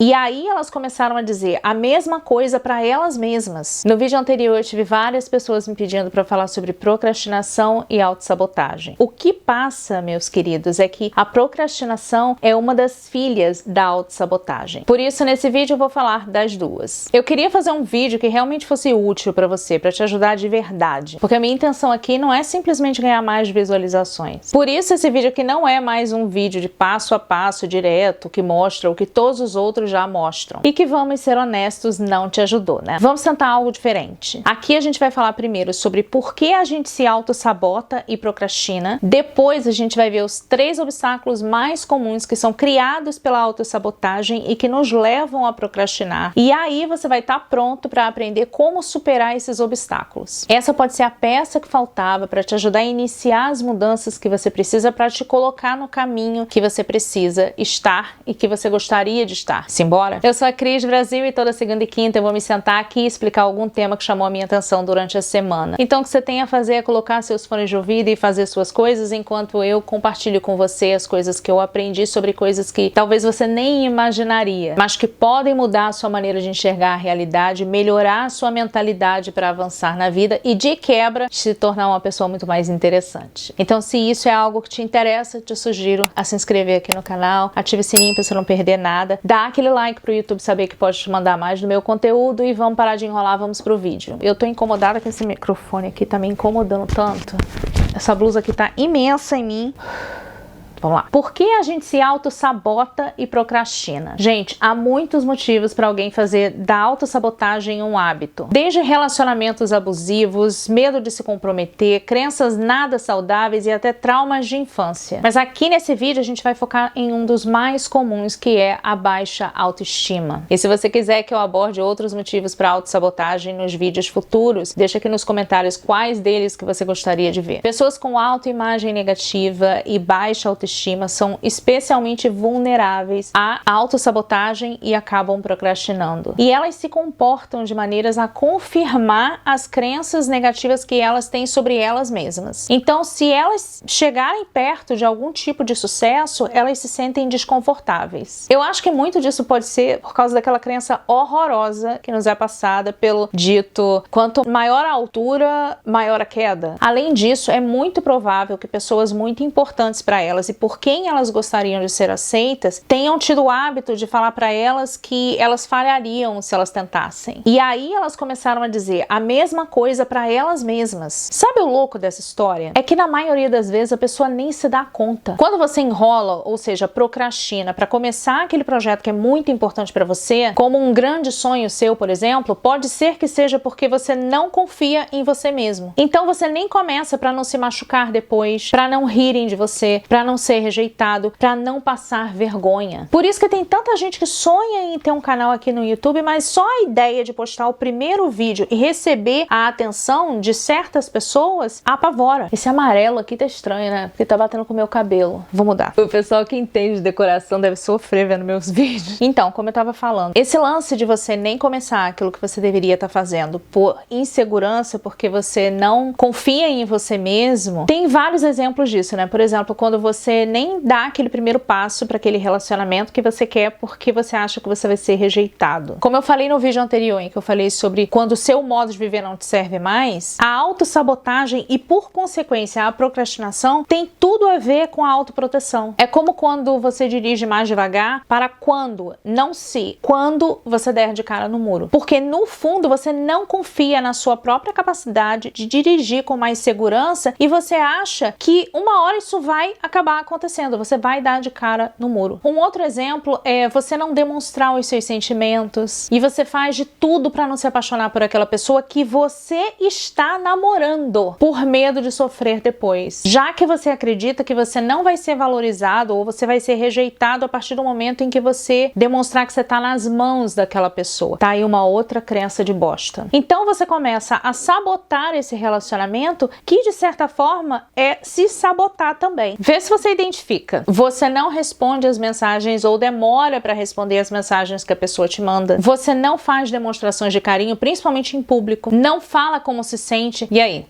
E aí elas começaram a dizer a mesma coisa para elas mesmas. No vídeo anterior eu tive várias pessoas me pedindo para falar sobre procrastinação e autossabotagem. O que passa, meus queridos, é que a procrastinação é uma das filhas da autossabotagem. Por isso, nesse vídeo eu vou falar das duas. Eu queria fazer um vídeo que realmente fosse útil para você, para te ajudar de verdade. Porque a minha intenção aqui não é simplesmente ganhar mais visualizações. Por isso, esse vídeo aqui não é mais um vídeo de passo a passo direto que mostra o que todos os outros já mostram. E que, vamos ser honestos, não te ajudou, né? Vamos tentar algo diferente. Aqui a gente vai falar primeiro sobre por que a gente se auto-sabota e procrastina. Depois a gente vai ver os 3 obstáculos mais comuns que são criados pela autossabotagem e que nos levam a procrastinar. E aí você vai estar pronto para aprender como superar esses obstáculos. Essa pode ser a peça que faltava para te ajudar a iniciar as mudanças que você precisa para te colocar no caminho que você precisa estar e que você gostaria de estar. Simbora? Eu sou a Cris Brasil e toda segunda e quinta eu vou me sentar aqui e explicar algum tema que chamou a minha atenção durante a semana. Então o que você tem a fazer é colocar seus fones de ouvido e fazer suas coisas enquanto eu compartilho com você as coisas que eu aprendi sobre coisas que talvez você nem imaginaria, mas que podem mudar a sua maneira de enxergar a realidade, melhorar a sua mentalidade para avançar na vida e, de quebra, se tornar uma pessoa muito mais interessante. Então, se isso é algo que te interessa, te sugiro a se inscrever aqui no canal, ative o sininho para você não perder nada, dá aquele like pro YouTube saber que pode te mandar mais do meu conteúdo e vamos parar de enrolar, vamos pro vídeo. Eu tô incomodada com esse microfone aqui, tá me incomodando tanto. Essa blusa aqui tá imensa em mim. Vamos lá. Por que a gente se auto-sabota e procrastina? Gente, há muitos motivos para alguém fazer da autossabotagem um hábito. Desde relacionamentos abusivos, medo de se comprometer, crenças nada saudáveis e até traumas de infância. Mas aqui nesse vídeo a gente vai focar em um dos mais comuns, que é a baixa autoestima. E se você quiser que eu aborde outros motivos para autossabotagem nos vídeos futuros, deixa aqui nos comentários quais deles que você gostaria de ver. Pessoas com autoimagem negativa e baixa autoestima são especialmente vulneráveis à autossabotagem e acabam procrastinando. E elas se comportam de maneiras a confirmar as crenças negativas que elas têm sobre elas mesmas. Então, se elas chegarem perto de algum tipo de sucesso, elas se sentem desconfortáveis. Eu acho que muito disso pode ser por causa daquela crença horrorosa que nos é passada pelo dito: quanto maior a altura, maior a queda. Além disso, é muito provável que pessoas muito importantes para elas e por quem elas gostariam de ser aceitas, tenham tido o hábito de falar para elas que elas falhariam se elas tentassem. E aí elas começaram a dizer a mesma coisa para elas mesmas. Sabe o louco dessa história? É que na maioria das vezes a pessoa nem se dá conta. Quando você enrola, ou seja, procrastina para começar aquele projeto que é muito importante para você, como um grande sonho seu, por exemplo, pode ser que seja porque você não confia em você mesmo. Então você nem começa para não se machucar depois, para não rirem de você, para não ser rejeitado, para não passar vergonha. Por isso que tem tanta gente que sonha em ter um canal aqui no YouTube, mas só a ideia de postar o primeiro vídeo e receber a atenção de certas pessoas apavora. Esse amarelo aqui tá estranho, né? Porque tá batendo com o meu cabelo. Vou mudar. O pessoal que entende de decoração deve sofrer vendo meus vídeos. Então, como eu tava falando, esse lance de você nem começar aquilo que você deveria estar fazendo por insegurança, porque você não confia em você mesmo, tem vários exemplos disso, né? Por exemplo, quando você nem dá aquele primeiro passo para aquele relacionamento que você quer porque você acha que você vai ser rejeitado. Como eu falei no vídeo anterior, em que eu falei sobre quando o seu modo de viver não te serve mais, a autossabotagem e, por consequência, a procrastinação tem tudo a ver com a autoproteção. É como quando você dirige mais devagar para quando, não se, quando você der de cara no muro. Porque, no fundo, você não confia na sua própria capacidade de dirigir com mais segurança e você acha que uma hora isso vai acabar acontecendo, você vai dar de cara no muro. Um outro exemplo é você não demonstrar os seus sentimentos e você faz de tudo para não se apaixonar por aquela pessoa que você está namorando por medo de sofrer depois. Já que você acredita que você não vai ser valorizado ou você vai ser rejeitado a partir do momento em que você demonstrar que você está nas mãos daquela pessoa. Tá aí uma outra crença de bosta. Então você começa a sabotar esse relacionamento que, de certa forma, é se sabotar também. Vê se você identifica. Você não responde as mensagens ou demora para responder as mensagens que a pessoa te manda. Você não faz demonstrações de carinho, principalmente em público. Não fala como se sente. E aí?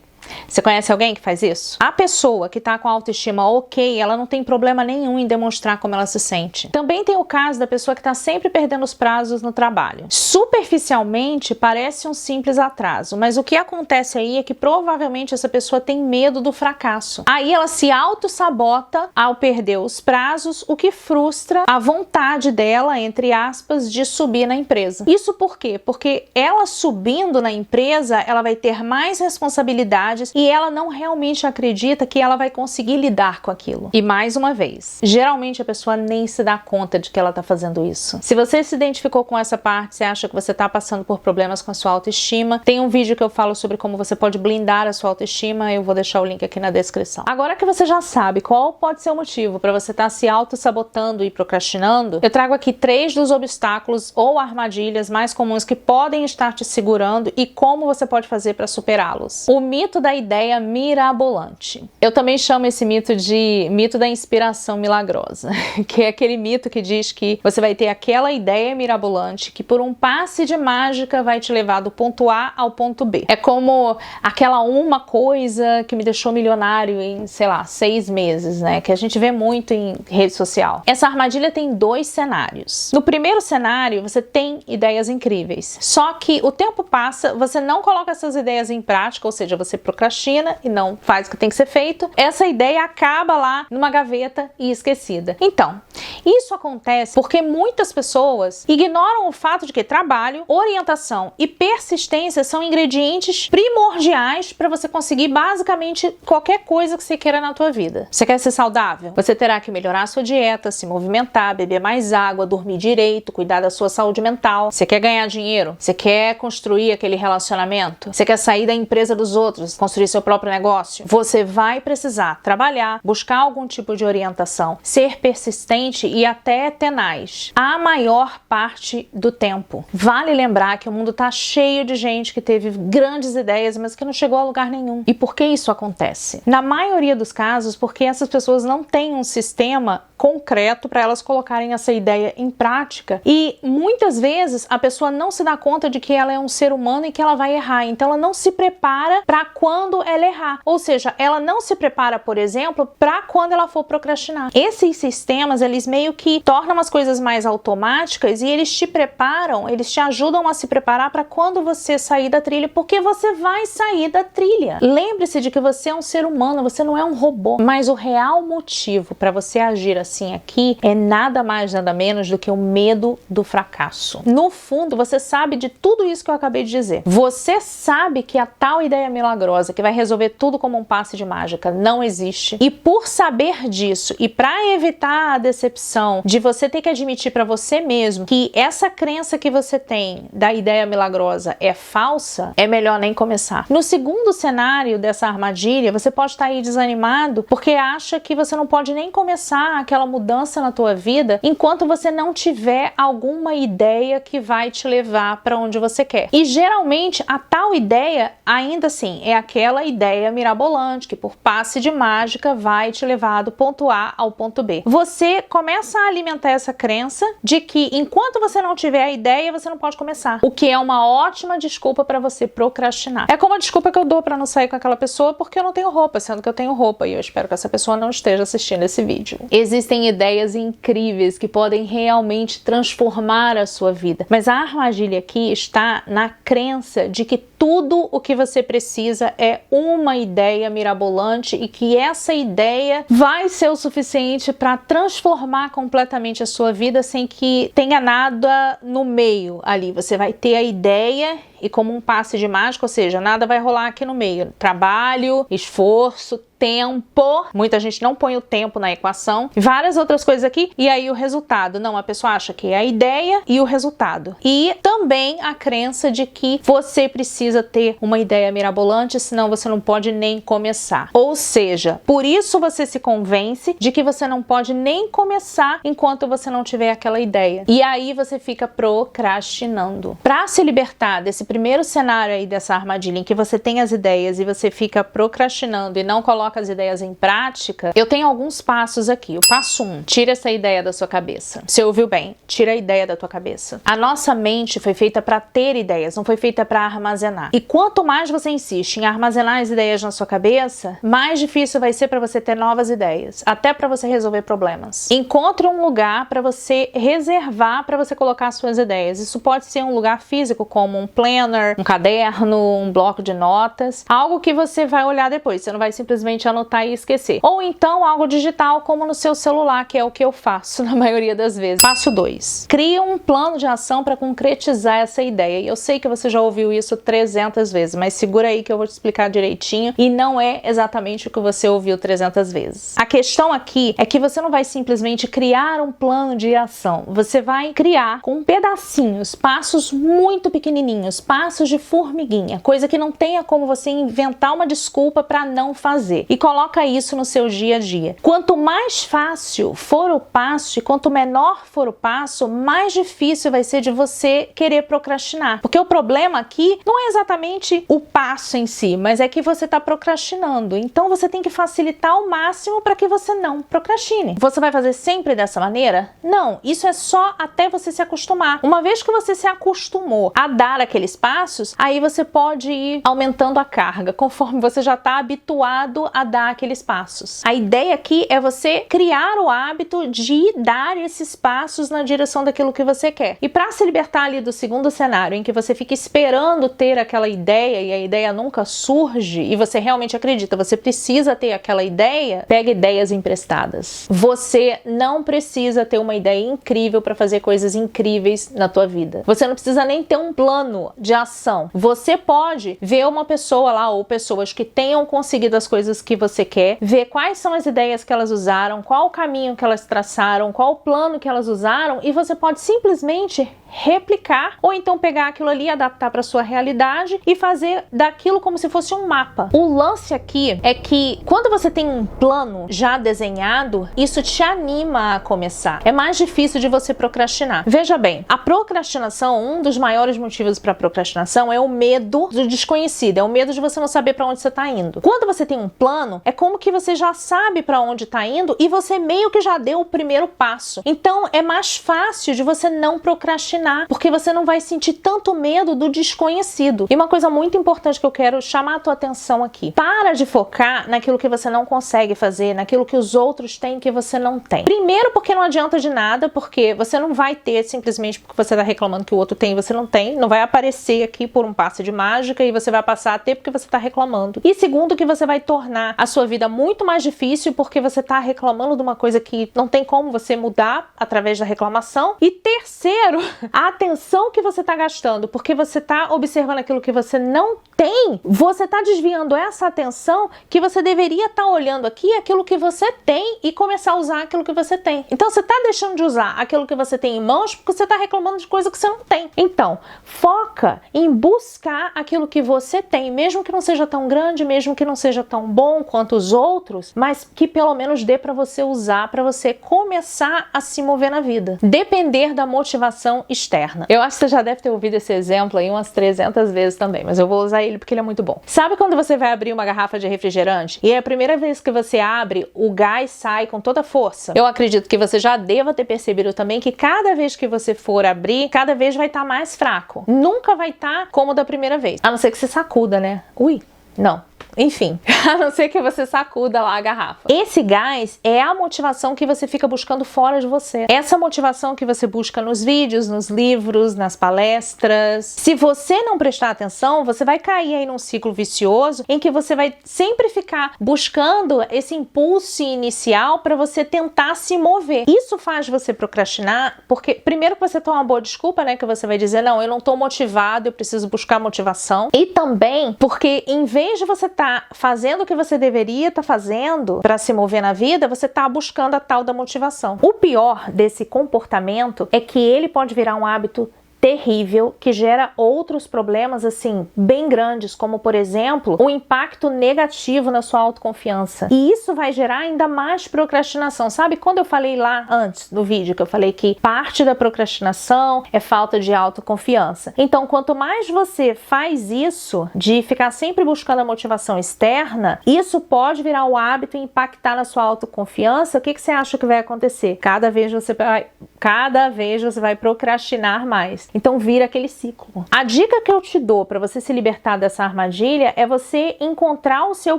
Você conhece alguém que faz isso? A pessoa que tá com a autoestima ok, ela não tem problema nenhum em demonstrar como ela se sente. Também tem o caso da pessoa que tá sempre perdendo os prazos no trabalho. Superficialmente parece um simples atraso, mas o que acontece aí é que provavelmente essa pessoa tem medo do fracasso. Aí ela se auto-sabota ao perder os prazos, o que frustra a vontade dela, entre aspas, de subir na empresa. Isso por quê? Porque ela subindo na empresa, ela vai ter mais responsabilidades e ela não realmente acredita que ela vai conseguir lidar com aquilo. E mais uma vez, geralmente a pessoa nem se dá conta de que ela tá fazendo isso. Se você se identificou com essa parte, você acha que você tá passando por problemas com a sua autoestima, tem um vídeo que eu falo sobre como você pode blindar a sua autoestima, eu vou deixar o link aqui na descrição. Agora que você já sabe qual pode ser o motivo para você estar se auto-sabotando e procrastinando, eu trago aqui 3 dos obstáculos ou armadilhas mais comuns que podem estar te segurando e como você pode fazer para superá-los. O mito da ideia mirabolante. Eu também chamo esse mito de mito da inspiração milagrosa, que é aquele mito que diz que você vai ter aquela ideia mirabolante que por um passe de mágica vai te levar do ponto A ao ponto B. É como aquela uma coisa que me deixou milionário em, sei lá, 6 meses, né? Que a gente vê muito em rede social. Essa armadilha tem 2 cenários. No primeiro cenário, você tem ideias incríveis. Só que o tempo passa, você não coloca essas ideias em prática, ou seja, você procrastina e não faz o que tem que ser feito. Essa ideia acaba lá numa gaveta e esquecida. Então, isso acontece porque muitas pessoas ignoram o fato de que trabalho, orientação e persistência são ingredientes primordiais para você conseguir basicamente qualquer coisa que você queira na tua vida. Você quer ser saudável? Você terá que melhorar a sua dieta, se movimentar, beber mais água, dormir direito, cuidar da sua saúde mental. Você quer ganhar dinheiro? Você quer construir aquele relacionamento? Você quer sair da empresa dos outros, construir seu próprio negócio? Você vai precisar trabalhar, buscar algum tipo de orientação, ser persistente e até tenaz a maior parte do tempo. Vale lembrar que o mundo tá cheio de gente que teve grandes ideias, mas que não chegou a lugar nenhum. E por que isso acontece? Na maioria dos casos, porque essas pessoas não têm um sistema concreto para elas colocarem essa ideia em prática e muitas vezes a pessoa não se dá conta de que ela é um ser humano e que ela vai errar, então ela não se prepara para quando ela errar, ou seja, ela não se prepara, por exemplo, para quando ela for procrastinar. Esses sistemas, eles meio que tornam as coisas mais automáticas e eles te preparam, eles te ajudam a se preparar para quando você sair da trilha, porque você vai sair da trilha. Lembre-se de que você é um ser humano, você não é um robô, mas o real motivo para você agir assim aqui é nada mais, nada menos do que o medo do fracasso. No fundo, você sabe de tudo isso que eu acabei de dizer. Você sabe que a tal ideia milagrosa que vai resolver tudo como um passe de mágica não existe. E por saber disso e para evitar a decepção de você ter que admitir para você mesmo que essa crença que você tem da ideia milagrosa é falsa, é melhor nem começar. No segundo cenário dessa armadilha, você pode estar aí desanimado porque acha que você não pode nem começar aquela mudança na tua vida enquanto você não tiver alguma ideia que vai te levar para onde você quer. E geralmente a tal ideia, ainda assim, é aquela ideia mirabolante que por passe de mágica vai te levar do ponto A ao ponto B. Você começa a alimentar essa crença de que enquanto você não tiver a ideia, você não pode começar. O que é uma ótima desculpa para você procrastinar. É como a desculpa que eu dou para não sair com aquela pessoa porque eu não tenho roupa, sendo que eu tenho roupa e eu espero que essa pessoa não esteja assistindo esse vídeo. Existem ideias incríveis que podem realmente transformar a sua vida, mas a armadilha aqui está na crença de que tudo o que você precisa é uma ideia mirabolante e que essa ideia vai ser o suficiente para transformar completamente a sua vida sem que tenha nada no meio ali. Você vai ter a ideia e como um passe de mágica, ou seja, nada vai rolar aqui no meio. Trabalho, esforço, tempo, muita gente não põe o tempo na equação, várias outras coisas aqui, e aí o resultado, não, a pessoa acha que é a ideia e o resultado. E também a crença de que você precisa ter uma ideia mirabolante, senão você não pode nem começar. Ou seja, por isso você se convence de que você não pode nem começar enquanto você não tiver aquela ideia. E aí você fica procrastinando. Para se libertar desse primeiro cenário aí dessa armadilha em que você tem as ideias e você fica procrastinando e não coloca as ideias em prática, eu tenho alguns passos aqui. O passo 1, tira essa ideia da sua cabeça. Você ouviu bem? Tira a ideia da tua cabeça. A nossa mente foi feita para ter ideias, não foi feita para armazenar. E quanto mais você insiste em armazenar as ideias na sua cabeça, mais difícil vai ser para você ter novas ideias, até para você resolver problemas. Encontre um lugar para você reservar para você colocar as suas ideias. Isso pode ser um lugar físico, como um planner, um caderno, um bloco de notas, algo que você vai olhar depois, você não vai simplesmente anotar e esquecer. Ou então algo digital, como no seu celular, que é o que eu faço na maioria das vezes. Passo 2. Cria um plano de ação para concretizar essa ideia. E eu sei que você já ouviu isso 300 vezes, mas segura aí que eu vou te explicar direitinho e não é exatamente o que você ouviu 300 vezes. A questão aqui é que você não vai simplesmente criar um plano de ação. Você vai criar com pedacinhos, passos muito pequenininhos, passos de formiguinha, coisa que não tenha como você inventar uma desculpa para não fazer. E coloca isso no seu dia a dia. Quanto mais fácil for o passo e quanto menor for o passo, mais difícil vai ser de você querer procrastinar. Porque o problema aqui não é exatamente o passo em si, mas é que você está procrastinando. Então você tem que facilitar ao máximo para que você não procrastine. Você vai fazer sempre dessa maneira? Não, isso é só até você se acostumar. Uma vez que você se acostumou a dar aqueles passos, aí você pode ir aumentando a carga, conforme você já está habituado a dar aqueles passos. A ideia aqui é você criar o hábito de dar esses passos na direção daquilo que você quer. E para se libertar ali do segundo cenário, em que você fica esperando ter aquela ideia e a ideia nunca surge, e você realmente acredita, você precisa ter aquela ideia, pega ideias emprestadas. Você não precisa ter uma ideia incrível para fazer coisas incríveis na tua vida. Você não precisa nem ter um plano de ação. Você pode ver uma pessoa lá ou pessoas que tenham conseguido as coisas que você quer, ver quais são as ideias que elas usaram, qual o caminho que elas traçaram, qual o plano que elas usaram, e você pode simplesmente replicar ou então pegar aquilo ali, adaptar para sua realidade e fazer daquilo como se fosse um mapa. O lance aqui é que quando você tem um plano já desenhado, isso te anima a começar. É mais difícil de você procrastinar. Veja bem, a procrastinação, um dos maiores motivos para procrastinação é o medo do desconhecido, é o medo de você não saber para onde você está indo. Quando você tem um plano, é como que você já sabe para onde está indo e você meio que já deu o primeiro passo. Então é mais fácil de você não procrastinar, porque você não vai sentir tanto medo do desconhecido. E uma coisa muito importante que eu quero chamar a tua atenção aqui: para de focar naquilo que você não consegue fazer, naquilo que os outros têm que você não tem. Primeiro, porque não adianta de nada, porque você não vai ter simplesmente porque você está reclamando que o outro tem e você não tem. Não vai aparecer aqui por um passe de mágica e você vai passar a ter porque você está reclamando. E segundo, que você vai tornar a sua vida muito mais difícil porque você está reclamando de uma coisa que não tem como você mudar através da reclamação. E terceiro, a atenção que você está gastando porque você está observando aquilo que você não tem, você está desviando essa atenção que você deveria estar olhando aqui aquilo que você tem e começar a usar aquilo que você tem. Então você está deixando de usar aquilo que você tem em mãos porque você está reclamando de coisa que você não tem. Então, foca em buscar aquilo que você tem, mesmo que não seja tão grande, mesmo que não seja tão bom quanto os outros, mas que pelo menos dê para você usar, para você começar a se mover na vida. Depender da motivação externa. Eu acho que você já deve ter ouvido esse exemplo aí umas 300 vezes também, mas eu vou usar ele porque ele é muito bom. Sabe quando você vai abrir uma garrafa de refrigerante e é a primeira vez que você abre, o gás sai com toda a força? Eu acredito que você já deva ter percebido também que cada vez que você for abrir, cada vez vai estar mais fraco. Nunca vai estar como da primeira vez. A não ser que você sacuda, né? Ui, não. Enfim, a não ser que você sacuda lá a garrafa. Esse gás é a motivação que você fica buscando fora de você. Essa motivação que você busca nos vídeos, nos livros, nas palestras. Se você não prestar atenção, você vai cair aí num ciclo vicioso em que você vai sempre ficar buscando esse impulso inicial para você tentar se mover. Isso faz você procrastinar, porque primeiro que você toma uma boa desculpa, né, que você vai dizer, não, eu não tô motivado, eu preciso buscar motivação. E também porque em vez de você tá fazendo o que você deveria estar fazendo para se mover na vida, você tá buscando a tal da motivação. O pior desse comportamento é que ele pode virar um hábito terrível, que gera outros problemas assim bem grandes, como por exemplo, um impacto negativo na sua autoconfiança. E isso vai gerar ainda mais procrastinação. Sabe quando eu falei lá antes no vídeo que eu falei que parte da procrastinação é falta de autoconfiança? Então, quanto mais você faz isso de ficar sempre buscando a motivação externa, isso pode virar o hábito e impactar na sua autoconfiança. O que você acha que vai acontecer? Cada vez você vai procrastinar mais. Então vira aquele ciclo. A dica que eu te dou para você se libertar dessa armadilha é você encontrar o seu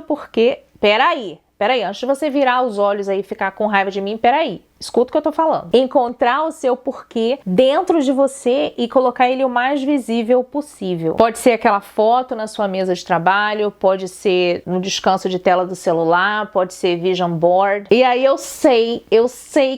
porquê. Peraí, antes de você virar os olhos aí e ficar com raiva de mim, peraí. Escuta o que eu tô falando. Encontrar o seu porquê dentro de você e colocar ele o mais visível possível. Pode ser aquela foto na sua mesa de trabalho, pode ser no descanso de tela do celular, pode ser vision board. E aí eu sei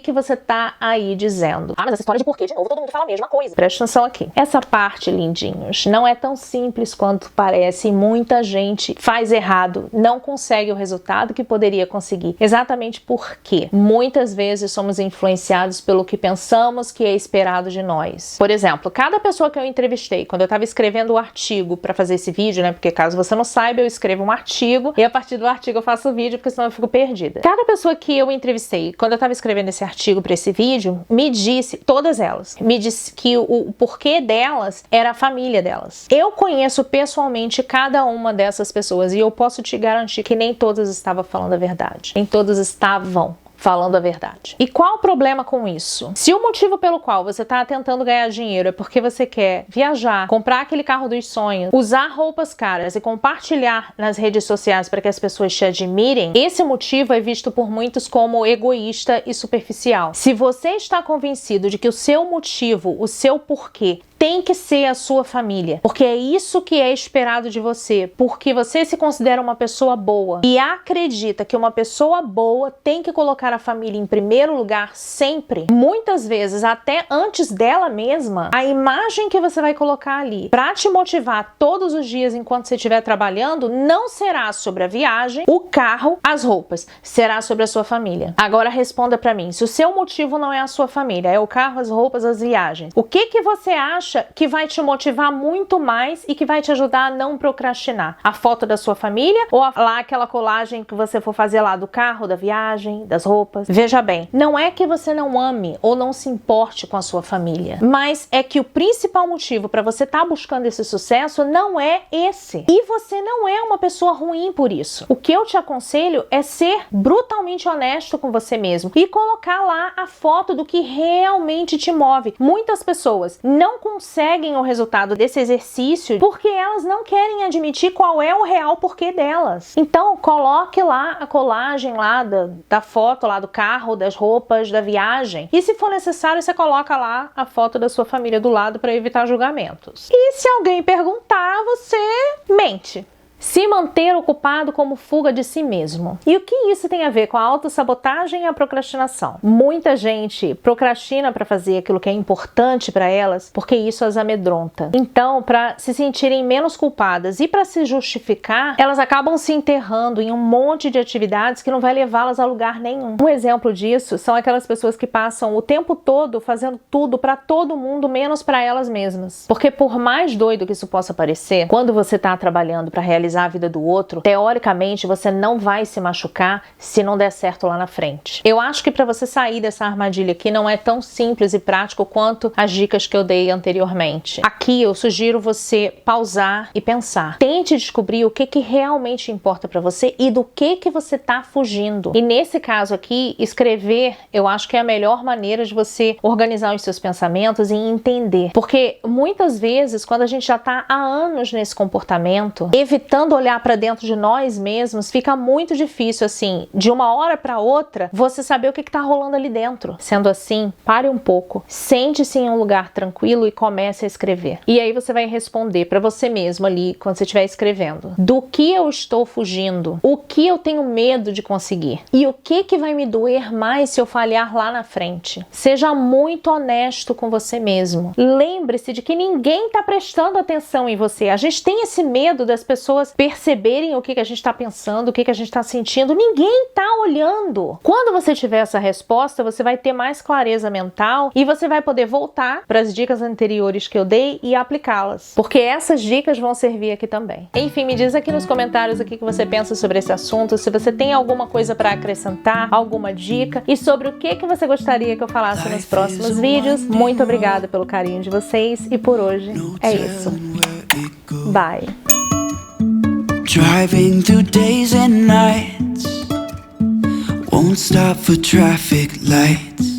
que você tá aí dizendo: ah, mas essa história de porquê, de novo, todo mundo fala a mesma coisa. Presta atenção aqui. Essa parte, lindinhos, não é tão simples quanto parece. Muita gente faz errado, não consegue o resultado que poderia conseguir. Exatamente porque muitas vezes somos influenciados pelo que pensamos que é esperado de nós. Por exemplo, cada pessoa que eu entrevistei, quando eu estava escrevendo o artigo para fazer esse vídeo, né? Porque caso você não saiba, eu escrevo um artigo e a partir do artigo eu faço o vídeo, porque senão eu fico perdida. Cada pessoa que eu entrevistei, quando eu estava escrevendo esse artigo para esse vídeo, me disse, todas elas, me disse que o porquê delas era a família delas. Eu conheço pessoalmente cada uma dessas pessoas e eu posso te garantir que nem todas estavam falando a verdade. Nem todas estavam falando a verdade. E qual o problema com isso? Se o motivo pelo qual você está tentando ganhar dinheiro é porque você quer viajar, comprar aquele carro dos sonhos, usar roupas caras e compartilhar nas redes sociais para que as pessoas te admirem, esse motivo é visto por muitos como egoísta e superficial. Se você está convencido de que o seu motivo, o seu porquê, tem que ser a sua família, porque é isso que é esperado de você, porque você se considera uma pessoa boa e acredita que uma pessoa boa tem que colocar a família em primeiro lugar sempre, muitas vezes até antes dela mesma, a imagem que você vai colocar ali para te motivar todos os dias enquanto você estiver trabalhando não será sobre a viagem, o carro, as roupas, será sobre a sua família. Agora responda para mim, se o seu motivo não é a sua família, é o carro, as roupas, as viagens, o que você acha que vai te motivar muito mais e que vai te ajudar a não procrastinar? A foto da sua família ou lá aquela colagem que você for fazer lá do carro, da viagem, das roupas? Veja bem, não é que você não ame ou não se importe com a sua família, mas é que o principal motivo para você estar buscando esse sucesso não é esse. E você não é uma pessoa ruim por isso. O que eu te aconselho é ser brutalmente honesto com você mesmo e colocar lá a foto do que realmente te move. Muitas pessoas não conseguem o resultado desse exercício porque elas não querem admitir qual é o real porquê delas. Então, coloque lá a colagem lá da foto lá do carro, das roupas, da viagem. E se for necessário, você coloca lá a foto da sua família do lado para evitar julgamentos. E se alguém perguntar, você mente. Se manter ocupado como fuga de si mesmo. E o que isso tem a ver com a autossabotagem e a procrastinação? Muita gente procrastina para fazer aquilo que é importante para elas porque isso as amedronta. Então, para se sentirem menos culpadas e para se justificar, elas acabam se enterrando em um monte de atividades que não vai levá-las a lugar nenhum. Um exemplo disso são aquelas pessoas que passam o tempo todo fazendo tudo para todo mundo, menos para elas mesmas. Porque por mais doido que isso possa parecer, quando você está trabalhando para realizar a vida do outro, teoricamente você não vai se machucar se não der certo lá na frente. Eu acho que para você sair dessa armadilha aqui não é tão simples e prático quanto as dicas que eu dei anteriormente. Aqui eu sugiro você pausar e pensar. Tente descobrir o que realmente importa para você e do que você tá fugindo. E nesse caso aqui, escrever, eu acho que é a melhor maneira de você organizar os seus pensamentos e entender. Porque muitas vezes, quando a gente já tá há anos nesse comportamento, evitando olhar para dentro de nós mesmos, fica muito difícil, assim, de uma hora para outra, você saber o que tá rolando ali dentro. Sendo assim, pare um pouco, sente-se em um lugar tranquilo e comece a escrever. E aí você vai responder para você mesmo ali, quando você estiver escrevendo. Do que eu estou fugindo? O que eu tenho medo de conseguir? E o que vai me doer mais se eu falhar lá na frente? Seja muito honesto com você mesmo. Lembre-se de que ninguém tá prestando atenção em você. A gente tem esse medo das pessoas pessoas perceberem o que a gente está pensando, o que a gente está sentindo. Ninguém está olhando. Quando você tiver essa resposta, você vai ter mais clareza mental e você vai poder voltar para as dicas anteriores que eu dei e aplicá-las, porque essas dicas vão servir aqui também. Enfim, me diz aqui nos comentários o que você pensa sobre esse assunto, se você tem alguma coisa para acrescentar, alguma dica e sobre o que você gostaria que eu falasse nos próximos vídeos. Muito obrigada pelo carinho de vocês e por hoje é isso. Bye. Driving through days and nights, won't stop for traffic lights.